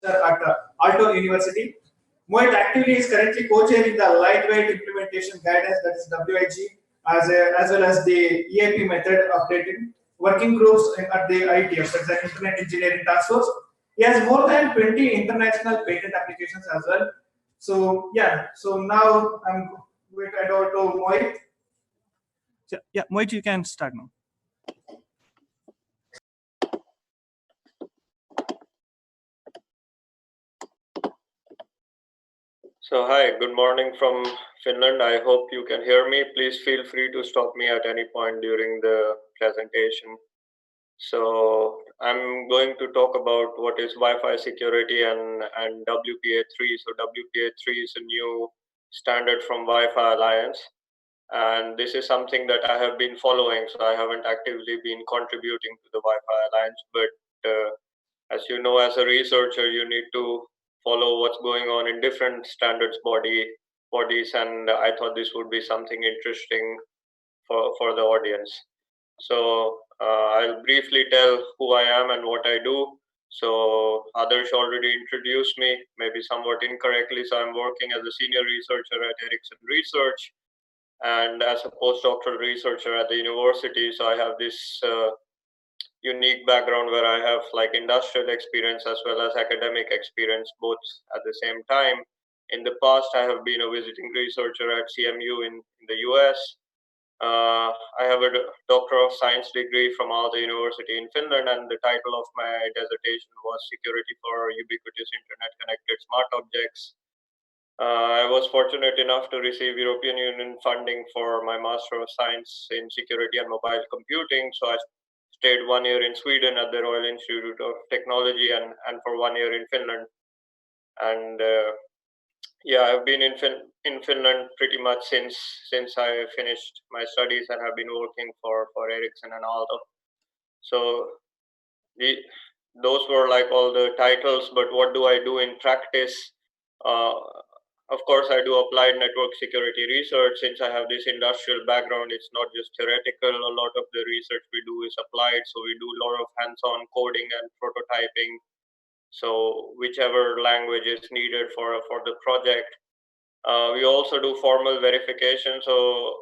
at Aalto University. Mohit actively is currently co-chairing the lightweight implementation guidance, that is WIG, as well as the EAP method updating working groups at the ITF, that's the Internet Engineering Task Force. He has more than 20 international patent applications as well. So yeah, so now I'm going to hand over to Mohit. Yeah, Mohit, you can start now. So hi, good morning from Finland. I hope you can hear me. Please feel free to stop me at any point during the presentation. So I'm going to talk about what is Wi-Fi security and WPA3. So WPA3 is a new standard from Wi-Fi Alliance. And this is something that I have been following. So I haven't actively been contributing to the Wi-Fi Alliance, but as you know, as a researcher, you need to follow what's going on in different standards bodies, and I thought this would be something interesting for the audience. So I'll briefly tell who I am and what I do. So Adarsh already introduced me, maybe somewhat incorrectly. So I'm working as a senior researcher at Ericsson Research and as a postdoctoral researcher at the university. So I have this unique background where I have like industrial experience as well as academic experience both at the same time. In the past, I have been a visiting researcher at CMU in the US. I have a Doctor of Science degree from Aalto University in Finland, and the title of my dissertation was Security for Ubiquitous Internet Connected Smart Objects. I was fortunate enough to receive European Union funding for my Master of Science in Security and Mobile Computing. So I stayed 1 year in Sweden at the Royal Institute of Technology and for 1 year in Finland. And yeah, I've been in Finland pretty much since I finished my studies and have been working for Ericsson and Aalto. So those were like all the titles, but what do I do in practice? Of course, I do applied network security research. Since I have this industrial background, it's not just theoretical. A lot of the research we do is applied. So we do a lot of hands-on coding and prototyping. So whichever language is needed for the project. We also do formal verification. So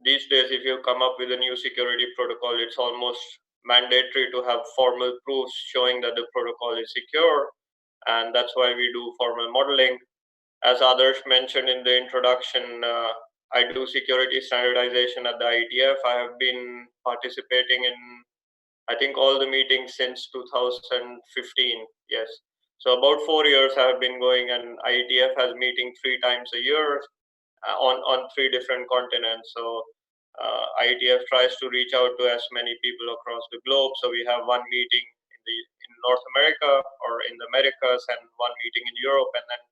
these days, if you come up with a new security protocol, it's almost mandatory to have formal proofs showing that the protocol is secure. And that's why we do formal modeling. As Adarsh mentioned in the introduction, I do security standardization at the IETF. I have been participating in, I think, all the meetings since 2015. Yes. So about 4 years I have been going, and IETF has meeting 3 times a year on 3 different continents. So IETF tries to reach out to as many people across the globe. So we have one meeting in North America or in the Americas, and one meeting in Europe, and then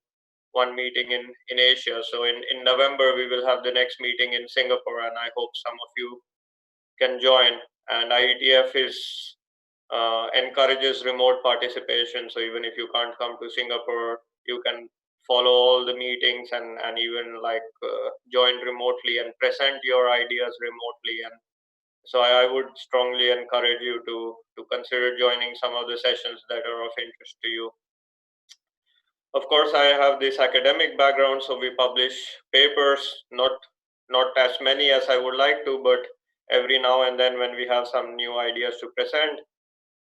one meeting in Asia. So in November, we will have the next meeting in Singapore, and I hope some of you can join. And IETF encourages remote participation. So even if you can't come to Singapore, you can follow all the meetings and even like join remotely and present your ideas remotely. And so I would strongly encourage you to consider joining some of the sessions that are of interest to you. Of course, I have this academic background, so we publish papers, not as many as I would like to, but every now and then when we have some new ideas to present.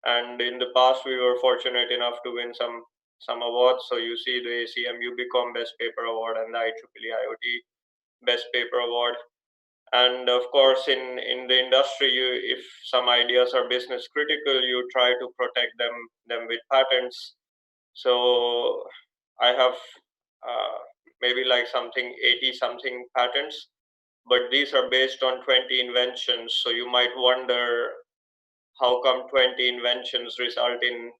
And in the past, we were fortunate enough to win some awards. So you see the CMU Becom Best Paper Award and the IEEE IoT Best Paper Award. And of course, in the industry, if some ideas are business critical, you try to protect them with patents. So I have maybe like 80 something patents, but these are based on 20 inventions. So you might wonder how come 20 inventions result in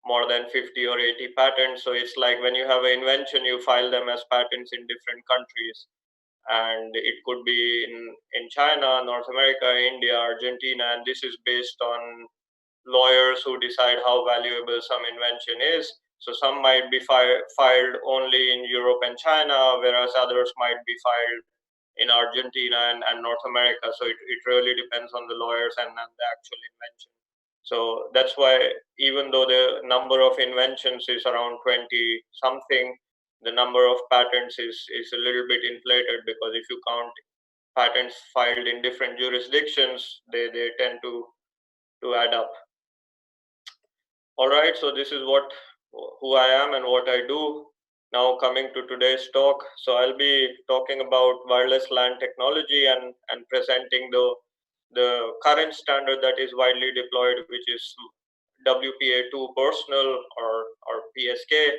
more than 50 or 80 patents. So it's like when you have an invention, you file them as patents in different countries. And it could be in China, North America, India, Argentina, and this is based on lawyers who decide how valuable some invention is. So some might be filed only in Europe and China, whereas others might be filed in Argentina and North America. So it really depends on the lawyers and the actual invention. So that's why even though the number of inventions is around 20 something, the number of patents is a little bit inflated, because if you count patents filed in different jurisdictions, they tend to add up. All right, so this is who I am and what I do. Now coming to today's talk, so I'll be talking about wireless LAN technology and presenting the current standard that is widely deployed, which is WPA2 personal or PSK,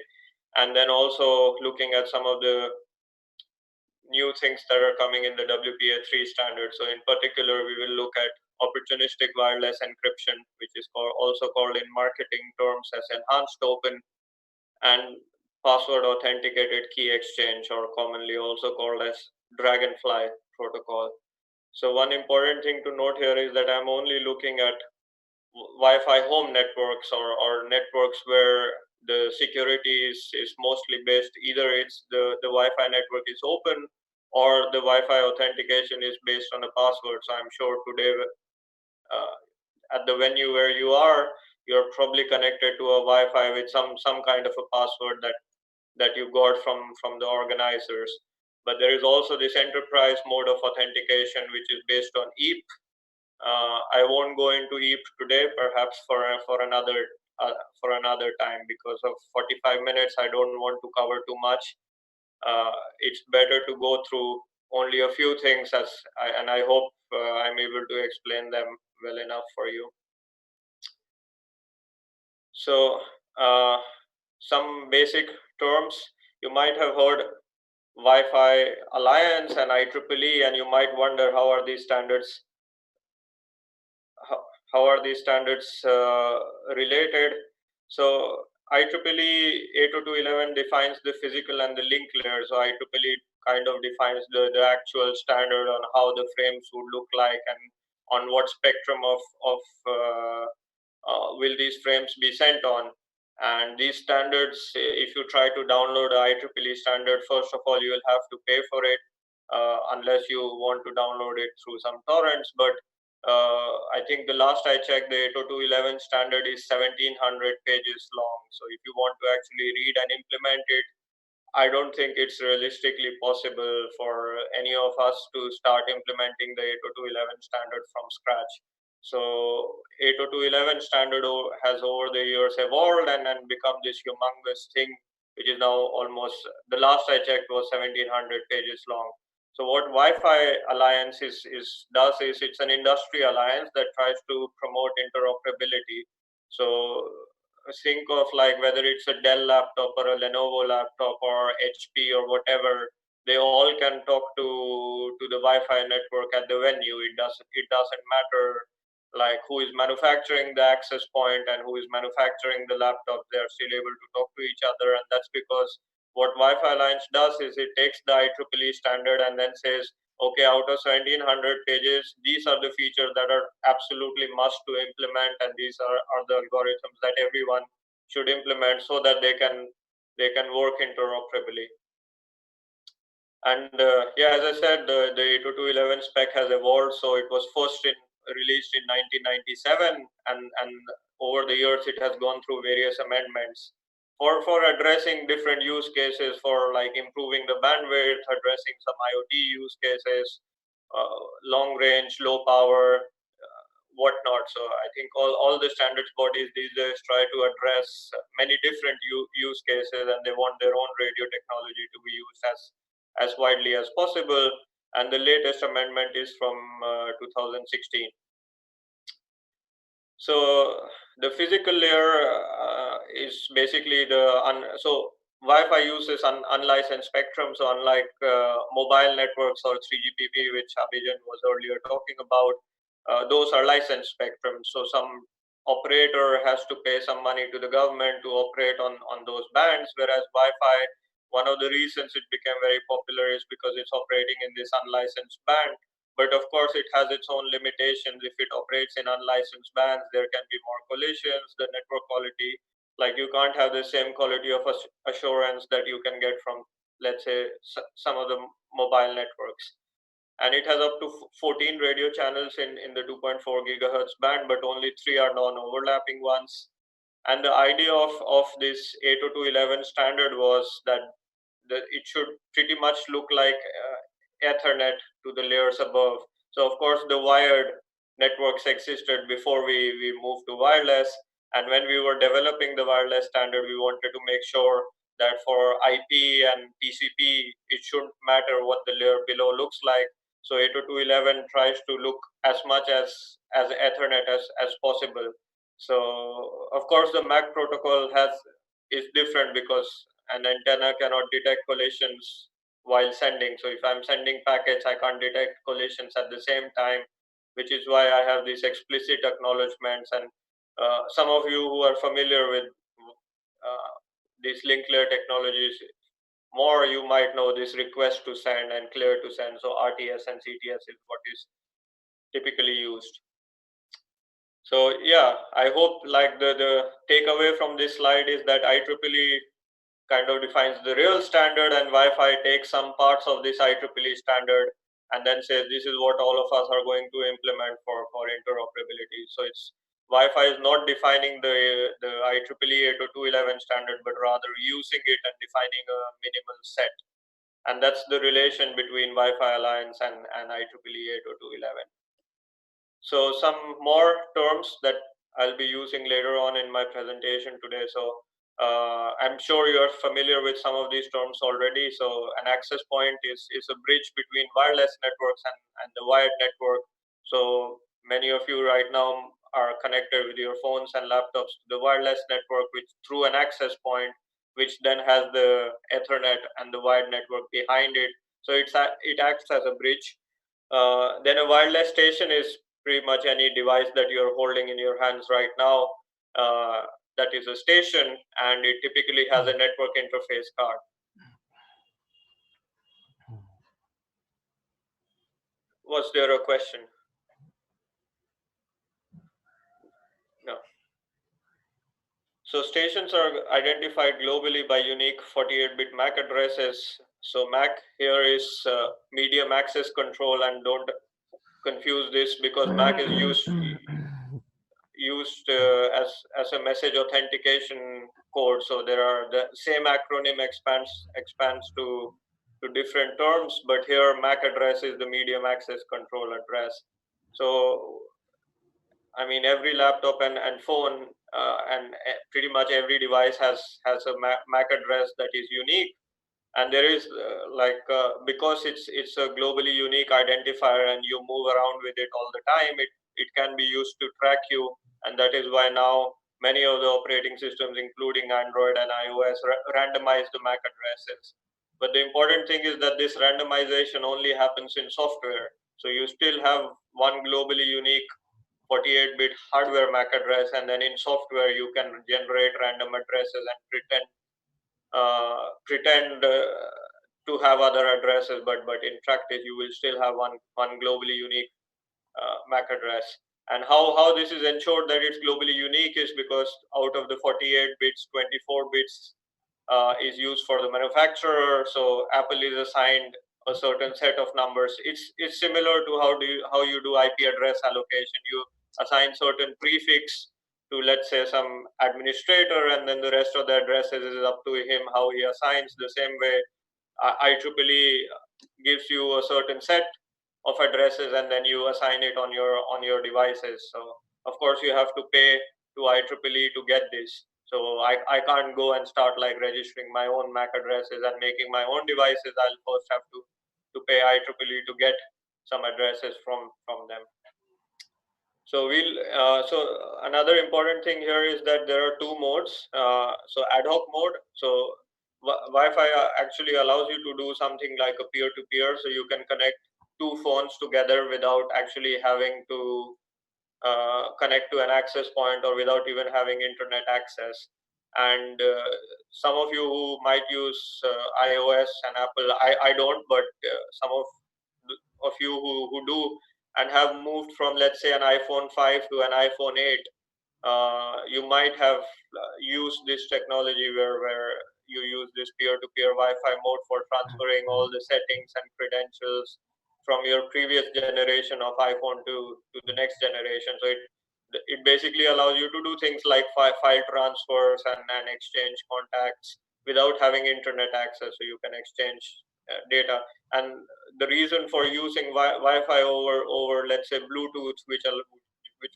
and then also looking at some of the new things that are coming in the WPA3 standard. So in particular, we will look at opportunistic wireless encryption, which is also called in marketing terms as enhanced open, and password authenticated key exchange, or commonly also called as Dragonfly protocol. So one important thing to note here is that I'm only looking at Wi-Fi home networks, or networks where the security is mostly based, either it's the Wi-Fi network is open, or the Wi-Fi authentication is based on a password. So I'm sure today at the venue where you're probably connected to a Wi-Fi with some kind of a password that you got from the organizers. But there is also this enterprise mode of authentication, which is based on EAP. I won't go into EAP today, perhaps for another time, because of 45 minutes. I don't want to cover too much. It's better to go through only a few things, and I hope I'm able to explain them well enough for you. So some basic terms you might have heard: Wi-Fi Alliance and IEEE, and you might wonder how are these standards related. So IEEE 802.11 defines the physical and the link layer. So IEEE kind of defines the actual standard on how the frames would look like, and on what spectrum of will these frames be sent on. And these standards, if you try to download a IEEE standard, first of all, you will have to pay for it, unless you want to download it through some torrents. But I think the last I checked, the 802.11 standard is 1700 pages long. So if you want to actually read and implement it, I don't think it's realistically possible for any of us to start implementing the 802.11 standard from scratch. So 802.11 standard has over the years evolved and become this humongous thing, which is now almost, the last I checked was 1700 pages long. So what Wi-Fi Alliance does is it's an industry alliance that tries to promote interoperability. So think of like whether it's a Dell laptop or a Lenovo laptop or HP or whatever, they all can talk to the Wi-Fi network at the venue. It doesn't matter like who is manufacturing the access point and who is manufacturing the laptop. They are still able to talk to each other, and that's because what Wi-Fi Alliance does is it takes the IEEE standard and then says, okay, out of 1700 pages, these are the features that are absolutely must to implement, and these are the algorithms that everyone should implement so that they can work interoperably. And yeah, as I said, the 802.11 spec has evolved. So it was first released in 1997, and over the years it has gone through various amendments for addressing different use cases, for like improving the bandwidth, addressing some IoT use cases, long range, low power, whatnot. So I think all the standards bodies these days try to address many different use cases, and they want their own radio technology to be used as widely as possible. And the latest amendment is from 2016. So the physical layer is basically so Wi-Fi uses unlicensed spectrum. So unlike mobile networks or 3GPP, which Abhijan was earlier talking about, those are licensed spectrum. So some operator has to pay some money to the government to operate on those bands, whereas Wi-Fi, one of the reasons it became very popular is because it's operating in this unlicensed band. But of course, it has its own limitations. If it operates in unlicensed bands, there can be more collisions, the network quality, like you can't have the same quality of assurance that you can get from, let's say, some of the mobile networks. and it has up to 14 radio channels in the 2.4 gigahertz band, but only 3 are non-overlapping ones. And the idea of this 802.11 standard was that it should pretty much look like Ethernet to the layers above. So of course the wired networks existed before we moved to wireless, and when we were developing the wireless standard, we wanted to make sure that for IP and TCP, it shouldn't matter what the layer below looks like. So 802.11 tries to look as much as Ethernet as possible. So of course the MAC protocol is different because an antenna cannot detect collisions while sending. So if I'm sending packets, I can't detect collisions at the same time, which is why I have these explicit acknowledgements. And some of you who are familiar with these link layer technologies more, you might know this request to send and clear to send. So RTS and CTS is what is typically used. So yeah, I hope like the takeaway from this slide is that IEEE kind of defines the real standard, and Wi-Fi takes some parts of this IEEE standard and then says this is what all of us are going to implement for interoperability. So it's Wi-Fi is not defining the IEEE 802.11 standard, but rather using it and defining a minimal set. And that's the relation between Wi-Fi Alliance and IEEE 802.11. So some more terms that I'll be using later on in my presentation today. So I'm sure you're familiar with some of these terms already. So an access point is a bridge between wireless networks and the wired network. So many of you right now are connected with your phones and laptops to the wireless network, which through an access point, which then has the Ethernet and the wired network behind it. So it acts as a bridge. Then a wireless station is pretty much any device that you're holding in your hands right now. That is a station, and it typically has a network interface card. Was there a question? No. So stations are identified globally by unique 48-bit MAC addresses. So MAC here is medium access control, and don't confuse this because MAC is used as a message authentication code. So there are the same acronym expands to different terms, but here MAC address is the medium access control address. So I mean, every laptop and phone and pretty much every device has a MAC address that is unique, and there is because it's a globally unique identifier and you move around with it all the time, it can be used to track you, and that is why now many of the operating systems including Android and iOS randomize the MAC addresses. But the important thing is that this randomization only happens in software, so you still have one globally unique 48-bit hardware MAC address, and then in software you can generate random addresses and pretend to have other addresses, but in practice you will still have one globally unique MAC address. And how this is ensured that it's globally unique is because out of the 48 bits, 24 bits is used for the manufacturer. So Apple is assigned a certain set of numbers. It's similar to how you do IP address allocation. You assign certain prefix to, let's say, some administrator, and then the rest of the addresses is up to him how he assigns. The same way IEEE gives you a certain set of addresses, and then you assign it on your devices. So of course you have to pay to IEEE to get this. So I can't go and start like registering my own MAC addresses and making my own devices. I'll first have to pay IEEE to get some addresses from them. So so another important thing here is that there are two modes. So ad hoc mode. So Wi-Fi actually allows you to do something like a peer-to-peer. So you can connect two phones together without actually having to connect to an access point or without even having internet access. And some of you who might use iOS and Apple, I don't, but some of you who do and have moved from, let's say, an iPhone 5 to an iPhone 8, you might have used this technology where you use this peer-to-peer Wi-Fi mode for transferring all the settings and credentials from your previous generation of iPhone to the next generation. So it basically allows you to do things like file transfers and exchange contacts without having internet access. So you can exchange data. And the reason for using Wi-Fi over let's say Bluetooth, which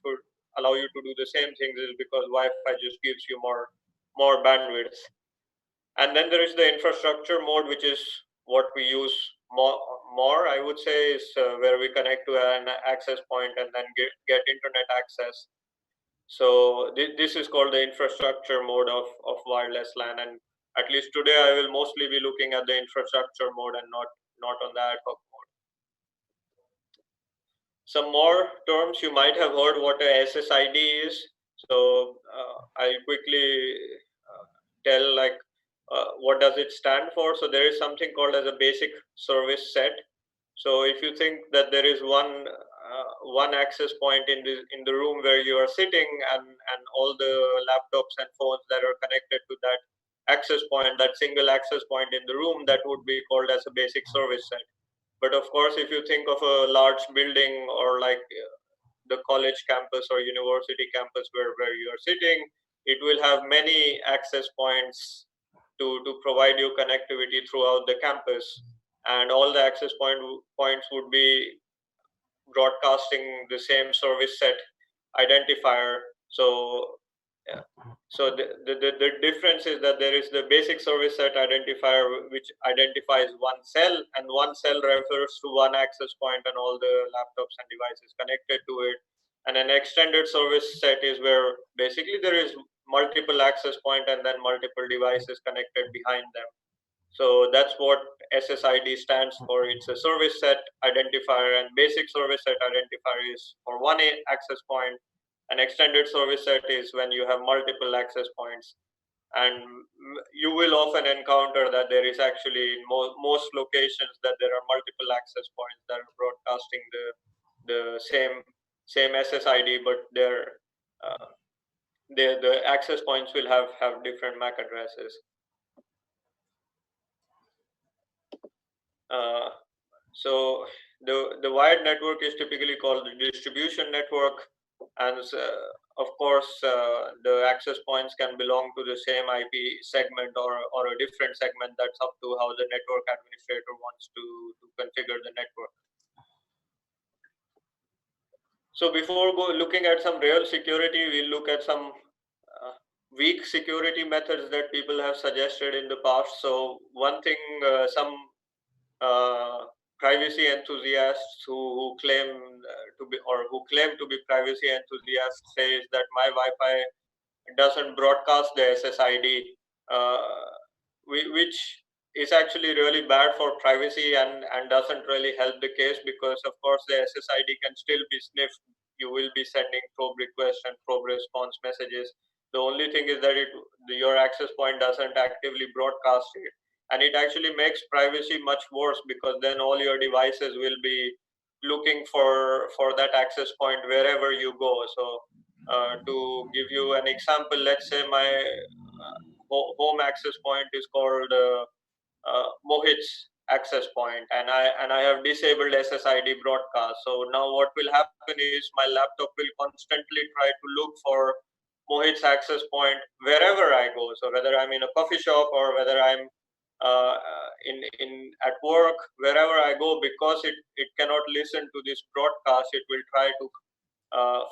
would allow you to do the same things, is because Wi-Fi just gives you more bandwidth. And then there is the infrastructure mode, which is what we use more I would say, is where we connect to an access point and then get internet access. So this is called the infrastructure mode of wireless LAN, and at least today I will mostly be looking at the infrastructure mode and not on the ad hoc mode. Some more terms you might have heard what a SSID is. So I'll quickly tell like what does it stand for. So there is something called as a basic service set. So if you think that there is one access point in the room where you are sitting, and all the laptops and phones that are connected to that access point, that single access point in the room, that would be called as a basic service set. But of course, if you think of a large building or like the college campus or university campus where you are sitting, it will have many access points to provide you connectivity throughout the campus, and all the access points would be broadcasting the same service set identifier. So yeah. So the difference is that there is the basic service set identifier, which identifies one cell, and one cell refers to one access point and all the laptops and devices connected to it. And an extended service set is where basically there is multiple access point and then multiple devices connected behind them. So that's what SSID stands for. It's a service set identifier, and basic service set identifier is for one access point. An extended service set is when you have multiple access points. And you will often encounter that there is actually in most locations that there are multiple access points that are broadcasting the same SSID, but uh, the access points will have different MAC addresses. So the wired network is typically called the distribution network, and of course the access points can belong to the same IP segment or a different segment. That's up to how the network administrator wants to configure the network. So before looking at some real security, we'll look at some weak security methods that people have suggested in the past. So one thing some privacy enthusiasts who claim to be privacy enthusiasts says that my Wi-Fi doesn't broadcast the SSID, which is actually really bad for privacy and doesn't really help the case, because of course the SSID can still be sniffed. You will be sending probe request and probe response messages. The only thing is that your access point doesn't actively broadcast it, and it actually makes privacy much worse, because then all your devices will be looking for that access point wherever you go. So to give you an example, let's say my home access point is called Mohit's access point, and I have disabled SSID broadcast. So now what will happen is my laptop will constantly try to look for Mohit's access point wherever I go. So whether I'm in a coffee shop or whether I'm in at work, wherever I go, because it cannot listen to this broadcast, it will try to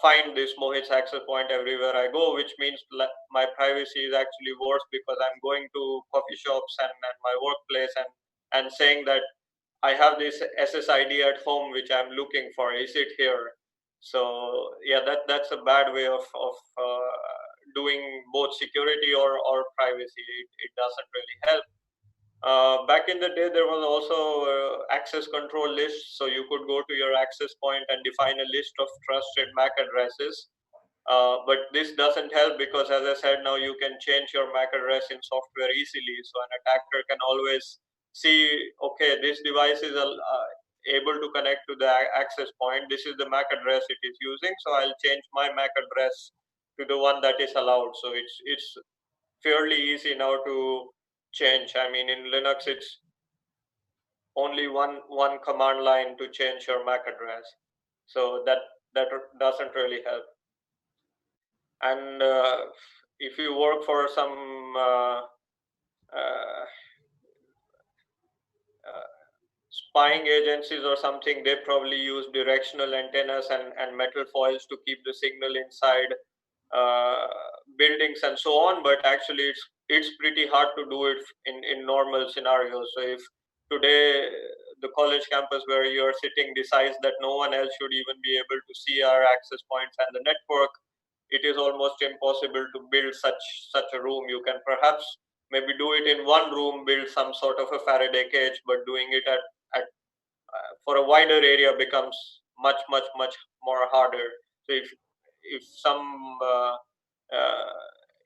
find this Mohit's access point everywhere I go, which means my privacy is actually worse, because I'm going to coffee shops and my workplace and saying that I have this SSID at home which I'm looking for. Is it here? So yeah, that's a bad way of doing both security or privacy. It doesn't really help. Back in the day, there was also access control lists. So you could go to your access point and define a list of trusted MAC addresses. But this doesn't help, because as I said, now you can change your MAC address in software easily. So an attacker can always see, okay, this device is able to connect to the access point. This is the MAC address it is using. So I'll change my MAC address to the one that is allowed. So it's fairly easy now to change. I mean, in Linux, only one command line to change your MAC address. So that doesn't really help. And if you work for some spying agencies or something, they probably use directional antennas and metal foils to keep the signal inside uh, buildings and so on. But actually, it's pretty hard to do it in normal scenarios. So if today the college campus where you are sitting decides that no one else should even be able to see our access points and the network, it is almost impossible to build such a room. You can perhaps maybe do it in one room, build some sort of a Faraday cage, but doing it at for a wider area becomes much more harder. So if some uh,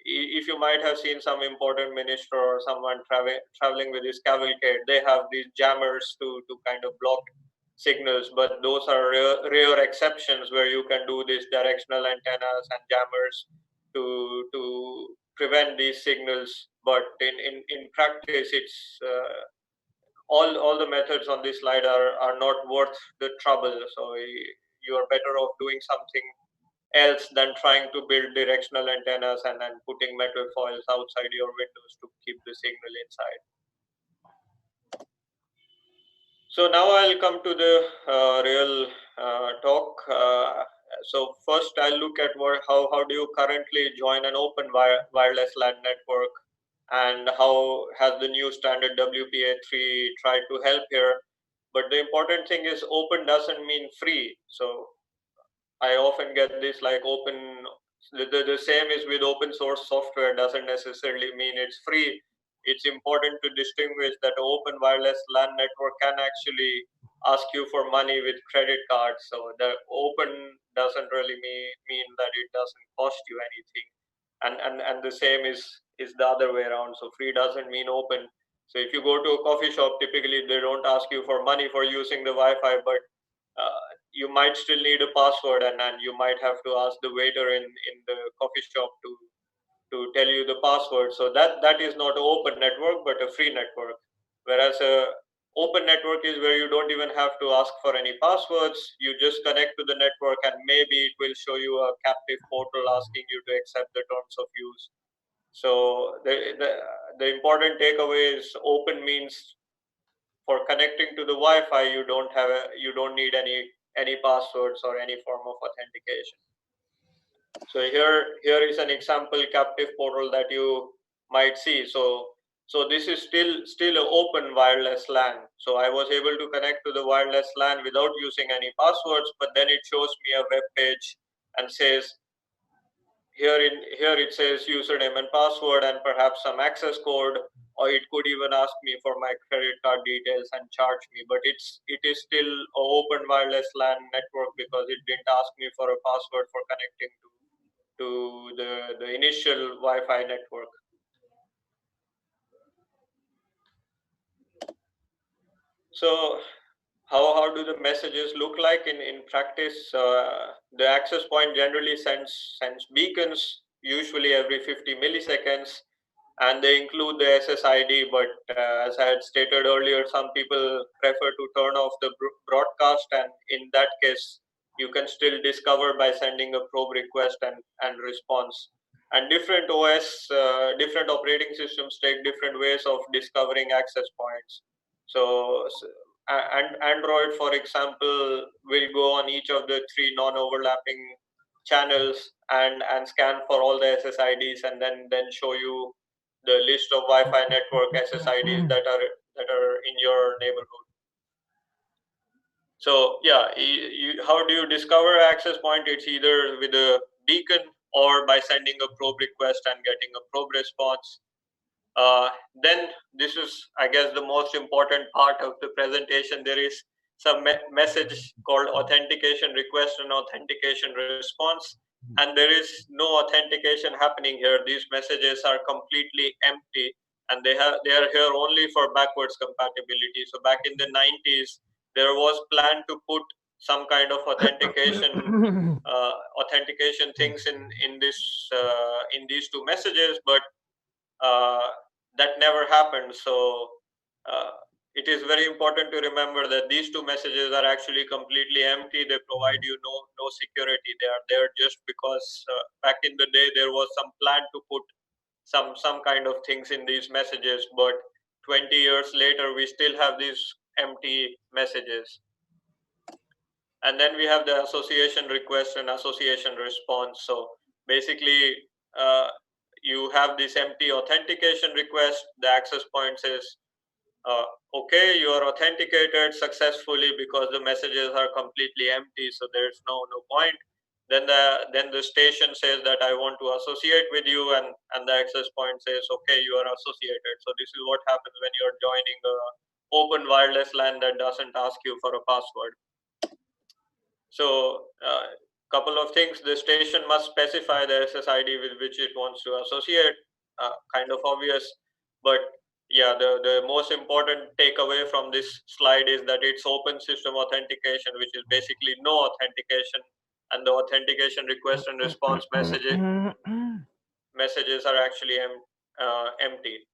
if you might have seen some important minister or someone traveling with his cavalcade, they have these jammers to kind of block signals, but those are rare exceptions where you can do these directional antennas and jammers to prevent these signals. But in practice, it's all the methods on this slide are not worth the trouble. So you are better off doing something else than trying to build directional antennas and putting metal foils outside your windows to keep the signal inside. So now I'll come to the real talk. So first I'll look at how do you currently join an open wireless LAN network, and how has the new standard WPA3 tried to help here. But the important thing is open doesn't mean free. So I often get this like open, the same is with open source software doesn't necessarily mean it's free. It's important to distinguish that open wireless LAN network can actually ask you for money with credit cards. So the open doesn't really mean that it doesn't cost you anything. And the same is the other way around. So free doesn't mean open. So if you go to a coffee shop, typically they don't ask you for money for using the Wi-Fi, but you might still need a password, and you might have to ask the waiter in the coffee shop to tell you the password. So that is not an open network but a free network. Whereas a open network is where you don't even have to ask for any passwords. You just connect to the network and maybe it will show you a captive portal asking you to accept the terms of use. So the important takeaway is open means for connecting to the Wi-Fi, you don't need any passwords or any form of authentication. So here is an example captive portal that you might see. So this is still an open wireless LAN. So I was able to connect to the wireless LAN without using any passwords, but then it shows me a web page and says here it says username and password and perhaps some access code, or it could even ask me for my credit card details and charge me. But it is still an open wireless LAN network because it didn't ask me for a password for connecting to the initial Wi-Fi network. So how do the messages look like in practice? The access point generally sends beacons, usually every 50 milliseconds, and they include the SSID. But as I had stated earlier, some people prefer to turn off the broadcast, and in that case, you can still discover by sending a probe request and response. And different OS, different operating systems take different ways of discovering access points. So, and Android, for example, will go on each of the three non-overlapping channels and scan for all the SSIDs, and then show you the list of Wi-Fi network SSIDs that are in your neighborhood. So yeah, how do you discover access point? It's either with a beacon or by sending a probe request and getting a probe response. Then this is, I guess, the most important part of the presentation. There is some message called authentication request and authentication response, and there is no authentication happening here. These messages are completely empty, and they are here only for backwards compatibility. So back in the 90s, there was plan to put some kind of authentication things in these two messages, but that never happened. So it is very important to remember that these two messages are actually completely empty. They provide you no security. They are there just because back in the day there was some plan to put some kind of things in these messages, but 20 years later we still have these empty messages. And then we have the association request and association response. So basically, you have this empty authentication request. The access point says, okay, you are authenticated successfully, because the messages are completely empty, so there's no point. Then the station says that I want to associate with you, and the access point says, okay, you are associated. So this is what happens when you're joining a open wireless LAN that doesn't ask you for a password. So couple of things: the station must specify the SSID with which it wants to associate. Kind of obvious, but yeah, the most important takeaway from this slide is that it's open system authentication, which is basically no authentication, and the authentication request and response messages are actually empty.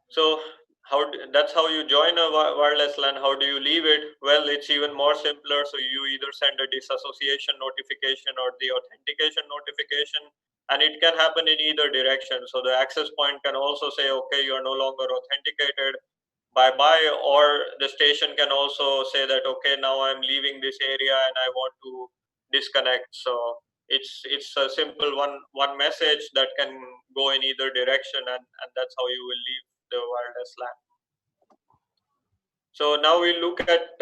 So that's how you join a wireless LAN. How do you leave it? Well, it's even more simpler. So you either send a disassociation notification or the authentication notification, and it can happen in either direction. So the access point can also say, okay, you are no longer authenticated, bye-bye, or the station can also say that, okay, now I'm leaving this area and I want to disconnect. So it's a simple one message that can go in either direction, and that's how you will leave the wireless LAN. So now we look at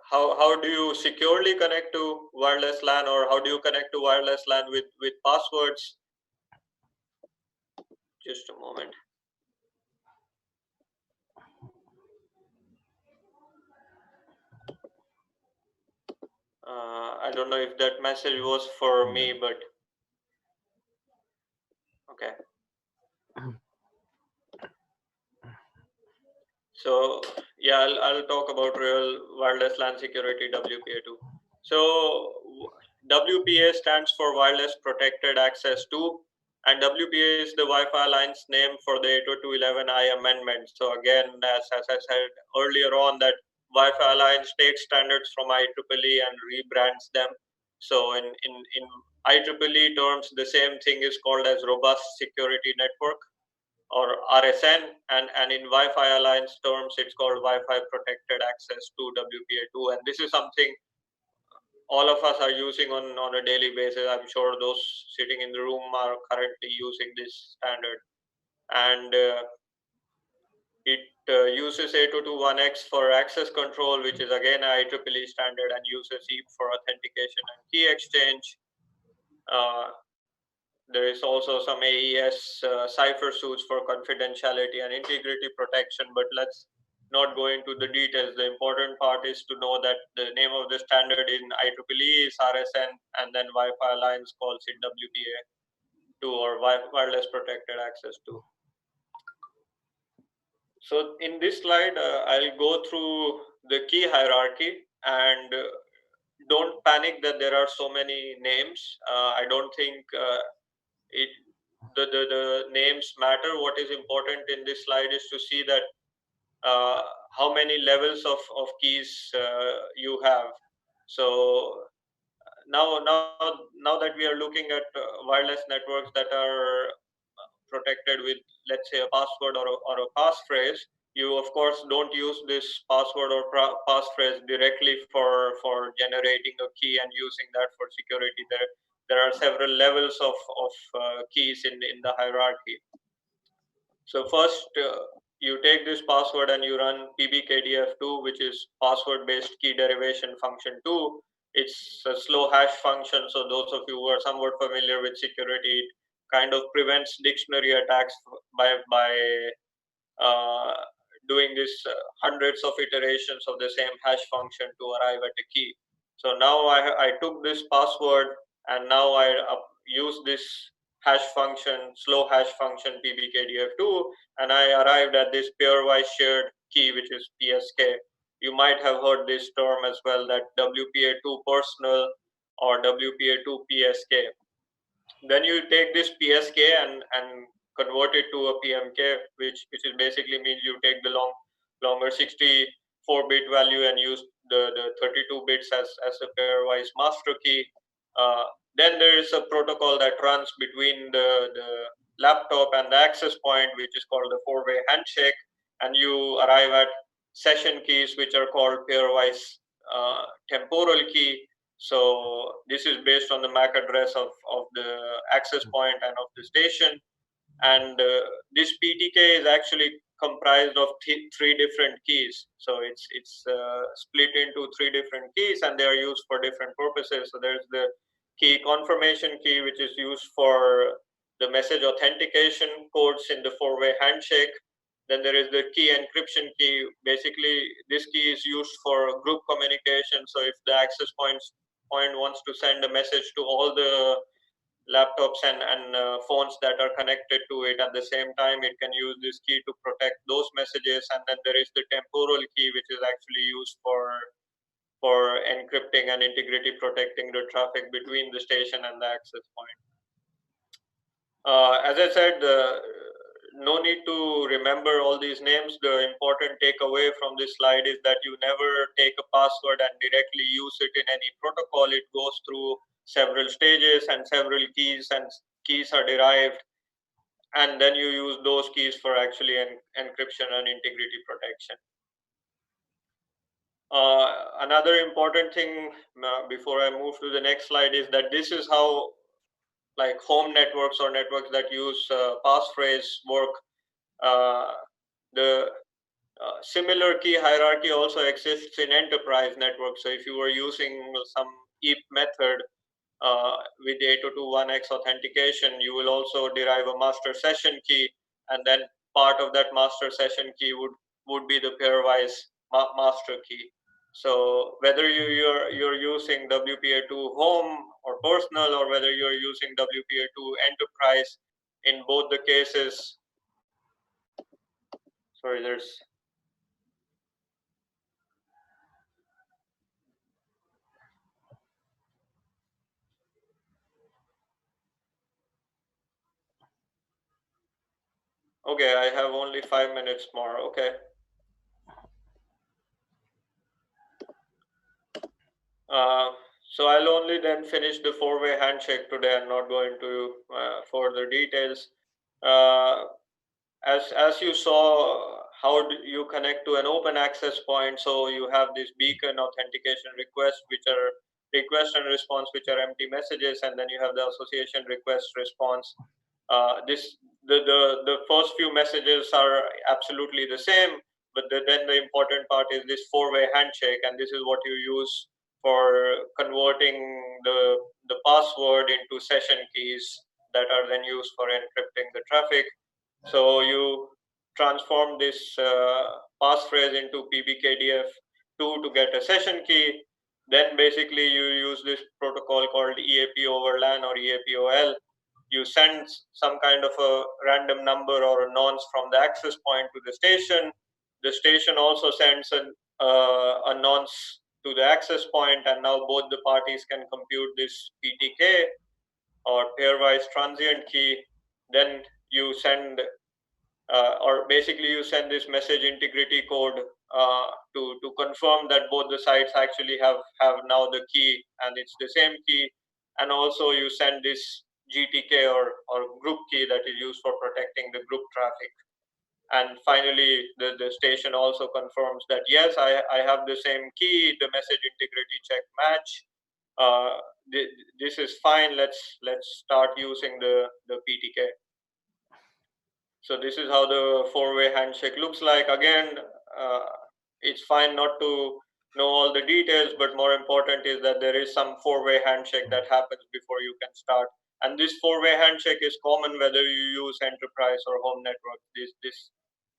how do you securely connect to wireless LAN, or how do you connect to wireless LAN with passwords. Just a moment. I don't know if that message was for me, but okay. So yeah, I'll talk about real wireless LAN security, WPA2. So WPA stands for Wireless Protected Access 2, and WPA is the Wi-Fi Alliance name for the 802.11i amendment. So again, as I said earlier on, that Wi-Fi Alliance takes standards from IEEE and rebrands them. So in IEEE terms, the same thing is called as Robust Security Network, or RSN, and in Wi-Fi Alliance terms, it's called Wi-Fi Protected Access to WPA2, and this is something all of us are using on a daily basis. I'm sure those sitting in the room are currently using this standard, and it uses 802.1x for access control, which is again a IEEE standard, and uses HEAP for authentication and key exchange. There is also some AES cipher suits for confidentiality and integrity protection, but let's not go into the details. The important part is to know that the name of the standard in IEEE is RSN, and then Wi-Fi Alliance calls it WPA2, or Wireless Protected Access 2. So in this slide, I'll go through the key hierarchy, and don't panic that there are so many names. I don't think the names matter. What is important in this slide is to see that how many levels of keys you have. So now that we are looking at wireless networks that are protected with, let's say, a password or a passphrase, you of course don't use this password or passphrase directly for generating a key and using that for security. There are several levels of keys in the hierarchy. So first, you take this password and you run pbkdf2, which is password-based key derivation function 2. It's a slow hash function, so those of you who are somewhat familiar with security, it kind of prevents dictionary attacks by doing this hundreds of iterations of the same hash function to arrive at a key. So now I took this password, and now I use this hash function, slow hash function pbkdf2, and I arrived at this pairwise shared key, which is PSK. You might have heard this term as well, that WPA2 personal or WPA2 PSK. Then you take this PSK and convert it to a PMK, which is basically means you take the longer 64-bit value and use the 32 bits as a pairwise master key. Then there is a protocol that runs between the laptop and the access point, which is called the four-way handshake, and you arrive at session keys, which are called pairwise temporal key. So this is based on the MAC address of the access point and of the station. And this PTK is actually comprised of three different keys. So it's split into three different keys, and they are used for different purposes. So there's the key confirmation key, which is used for the message authentication codes in the four-way handshake. Then there is the key encryption key. Basically, this key is used for group communication. So if the access point wants to send a message to all the laptops and phones that are connected to it at the same time, it can use this key to protect those messages. And then there is the temporal key, which is actually used for encrypting and integrity protecting the traffic between the station and the access point. As I said, no need to remember all these names. The important takeaway from this slide is that you never take a password and directly use it in any protocol. It goes through several stages and several keys, and keys are derived, and then you use those keys for actually encryption and integrity protection. Another important thing before I move to the next slide is that this is how like home networks or networks that use passphrase work. The similar key hierarchy also exists in enterprise networks. So if you were using some EAP method with 802.1x authentication, you will also derive a master session key, and then part of that master session key would be the pairwise master key. So whether you're using WPA2 home or personal, or whether you're using WPA2 enterprise, in both the cases, sorry, there's okay, I have only 5 minutes more. Okay. So I'll only then finish the four-way handshake today. I'm not going to further details. As you saw, how do you connect to an open access point? So you have this beacon authentication request, which are request and response, which are empty messages, and then you have the association request response. The first few messages are absolutely the same, but then the important part is this four-way handshake, and this is what you use for converting the password into session keys that are then used for encrypting the traffic. So you transform this passphrase into PBKDF2 to get a session key. Then basically you use this protocol called EAP over LAN or EAPOL. You send some kind of a random number or a nonce from the access point to the station. The station also sends a nonce to the access point, and now both the parties can compute this PTK or pairwise transient key. Then you send or basically you send this message integrity code to confirm that both the sites actually have now the key and it's the same key. And also you send this GTK or group key that is used for protecting the group traffic. And finally, the station also confirms that yes, I have the same key, the message integrity check match. This is fine. Let's start using the PTK. So this is how the four-way handshake looks like. Again, it's fine not to know all the details, but more important is that there is some four-way handshake that happens before you can start. And this four-way handshake is common whether you use enterprise or home network. This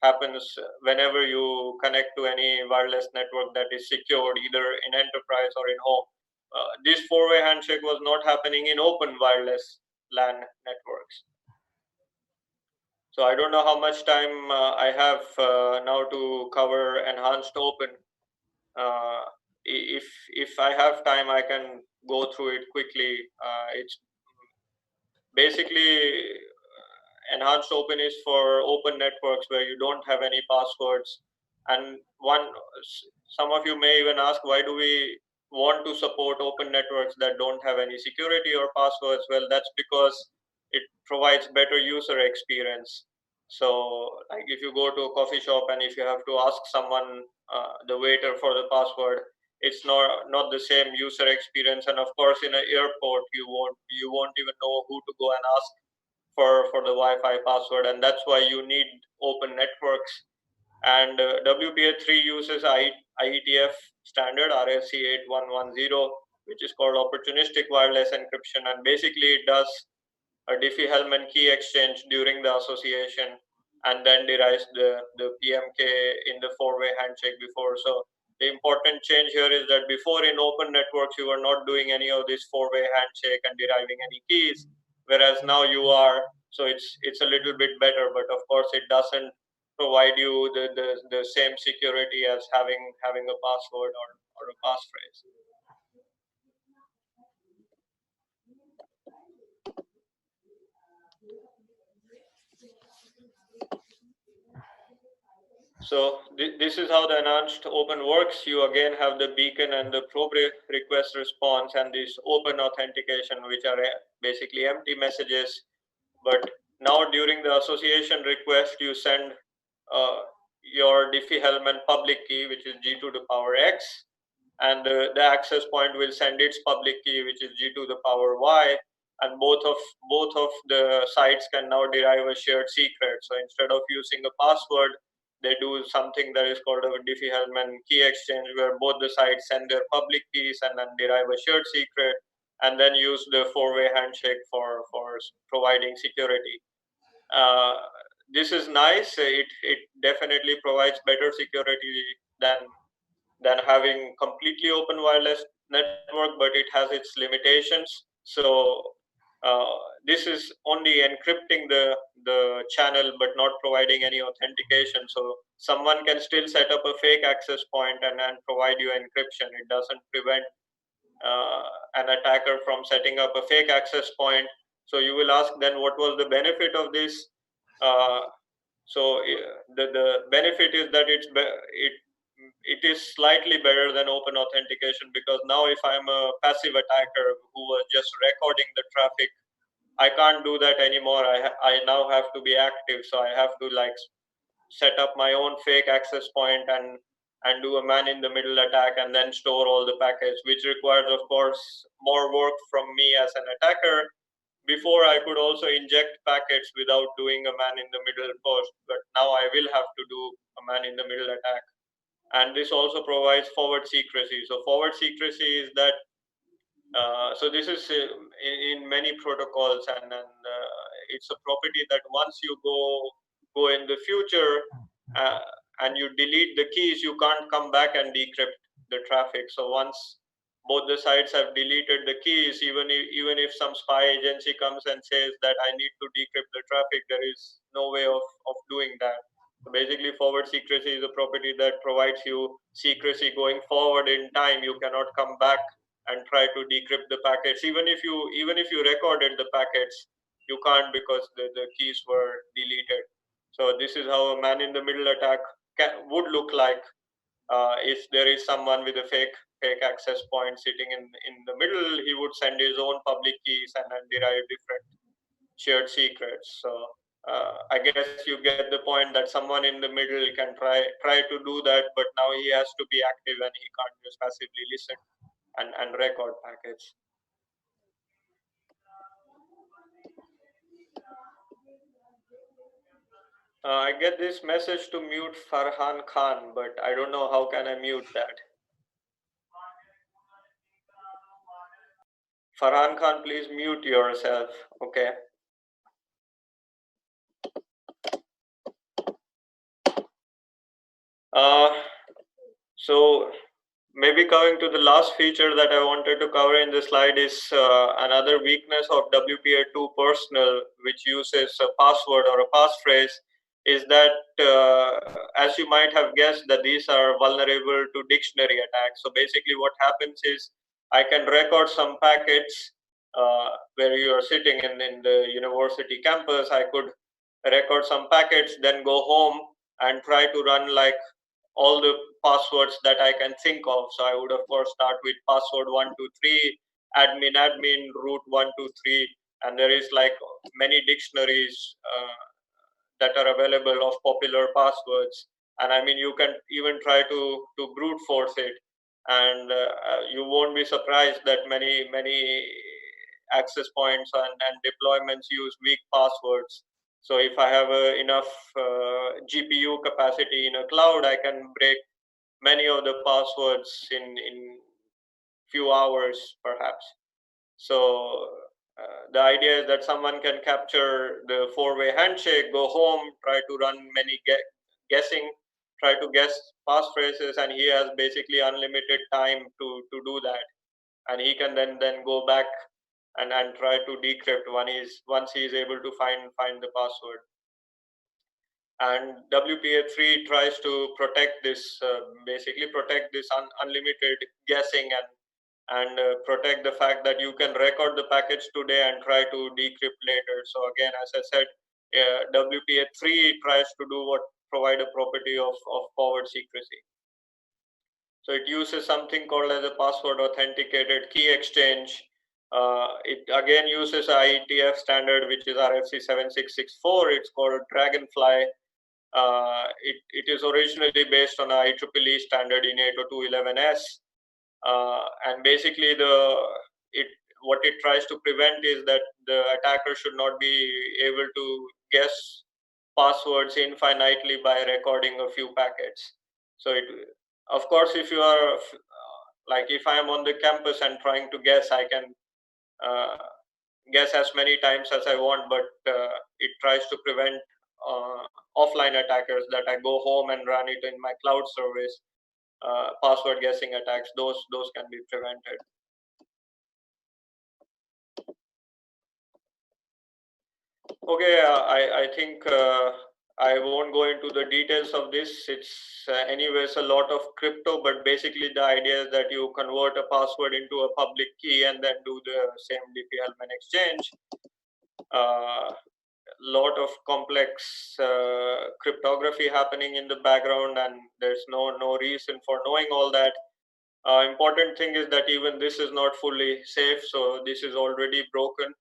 happens whenever you connect to any wireless network that is secured either in enterprise or in home. This four-way handshake was not happening in open wireless LAN networks. So I don't know how much time I have now to cover enhanced open. If I have time, I can go through it quickly. It's basically enhanced open is for open networks where you don't have any passwords. And some of you may even ask, why do we want to support open networks that don't have any security or passwords? Well, that's because it provides better user experience. So like if you go to a coffee shop and if you have to ask someone, the waiter, for the password, it's not the same user experience. And of course in an airport you won't even know who to go and ask for the Wi-Fi password, and that's why you need open networks. And WPA3 uses IETF standard RFC 8110, which is called opportunistic wireless encryption, and basically it does a Diffie-Hellman key exchange during the association and then derives the PMK in the four-way handshake before. So the important change here is that before in open networks, you are not doing any of this four-way handshake and deriving any keys, whereas now you are. So it's a little bit better, but of course it doesn't provide you the same security as having a password or a passphrase. So this is how the enhanced open works. You again have the beacon and the probe request response and this open authentication, which are basically empty messages. But now during the association request, you send your Diffie-Hellman public key, which is G to the power X, and the access point will send its public key, which is G to the power Y, and both of the sites can now derive a shared secret. So instead of using a password, they do something that is called a Diffie-Hellman key exchange, where both the sites send their public keys and then derive a shared secret, and then use the four-way handshake for providing security. This is nice. It definitely provides better security than having completely open wireless network, but it has its limitations. So this is only encrypting the channel, but not providing any authentication. So someone can still set up a fake access point and provide you encryption. It doesn't prevent an attacker from setting up a fake access point. So you will ask, then what was the benefit of this? So the benefit is that it is slightly better than open authentication, because now if I'm a passive attacker who was just recording the traffic, I can't do that anymore. I now have to be active. So I have to like set up my own fake access point and do a man in the middle attack and then store all the packets, which requires of course more work from me as an attacker. Before I could also inject packets without doing a man in the middle first, but now I will have to do a man in the middle attack. And this also provides forward secrecy. So forward secrecy is that so this is in many protocols, and it's a property that once you go in the future and you delete the keys, you can't come back and decrypt the traffic. So once both the sides have deleted the keys, even if some spy agency comes and says that I need to decrypt the traffic, there is no way of doing that. So basically, forward secrecy is a property that provides you secrecy going forward in time. You cannot come back and try to decrypt the packets. Even if you recorded the packets, you can't, because the keys were deleted. So this is how a man in the middle attack would look like if there is someone with a fake access point sitting in the middle. He would send his own public keys and then derive different shared secrets. So I guess you get the point that someone in the middle can try to do that, but now he has to be active and he can't just passively listen and record packets. I get this message to mute Farhan Khan, but I don't know how can I mute that. Farhan Khan, please mute yourself. Okay. So maybe coming to the last feature that I wanted to cover in this slide is another weakness of WPA2 personal, which uses a password or a passphrase, is that as you might have guessed, that these are vulnerable to dictionary attacks. So basically what happens is I can record some packets where you are sitting in the university campus. I could record some packets, then go home and try to run like all the passwords that I can think of. So I would of course start with password 123, admin, root 123, and there is like many dictionaries that are available of popular passwords. And I mean, you can even try to brute force it, and you won't be surprised that many access points and deployments use weak passwords. So if I have enough GPU capacity in a cloud, I can break many of the passwords in few hours, perhaps. So the idea is that someone can capture the four-way handshake, go home, try to run many guessing, try to guess passphrases, and he has basically unlimited time to do that. And he can then go back and try to decrypt once he is able to find the password. And WPA3 tries to protect this, basically protect this unlimited guessing and protect the fact that you can record the package today and try to decrypt later. So again, as I said, WPA3 tries to do provide a property of forward secrecy. So it uses something called as a password authenticated key exchange. It again uses IETF standard, which is RFC 7664. It's called Dragonfly. It is originally based on IEEE standard in 802.11s. And basically what it tries to prevent is that the attacker should not be able to guess passwords infinitely by recording a few packets. So of course, if you are like if I am on the campus and trying to guess, I can guess as many times as I want, but it tries to prevent offline attackers that I go home and run it in my cloud service. Password guessing attacks, those can be prevented. Okay, I think I won't go into the details of this. It's anyways a lot of crypto, but basically the idea is that you convert a password into a public key and then do the same DP-Hellman exchange. Lot of complex cryptography happening in the background, and there's no reason for knowing all that. Important thing is that even this is not fully safe, so this is already broken,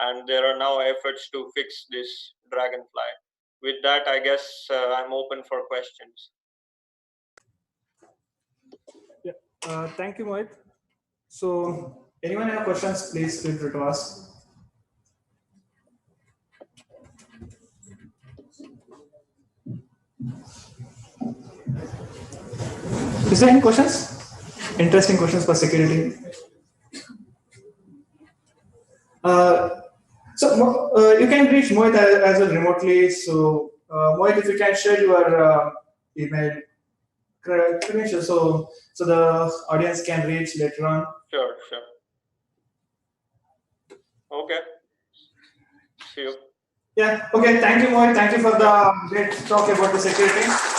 and there are now efforts to fix this Dragonfly. With that, I guess I'm open for questions. Yeah, thank you, Mohit. So, anyone have questions, please feel free to ask. Is there any questions? Interesting questions for security. So you can reach Mohit as well remotely. So Mohit, if you can share your email credentials, so the audience can reach later on. Sure. Okay. See you. Yeah. Okay. Thank you, Mohit. Thank you for the great talk about the security.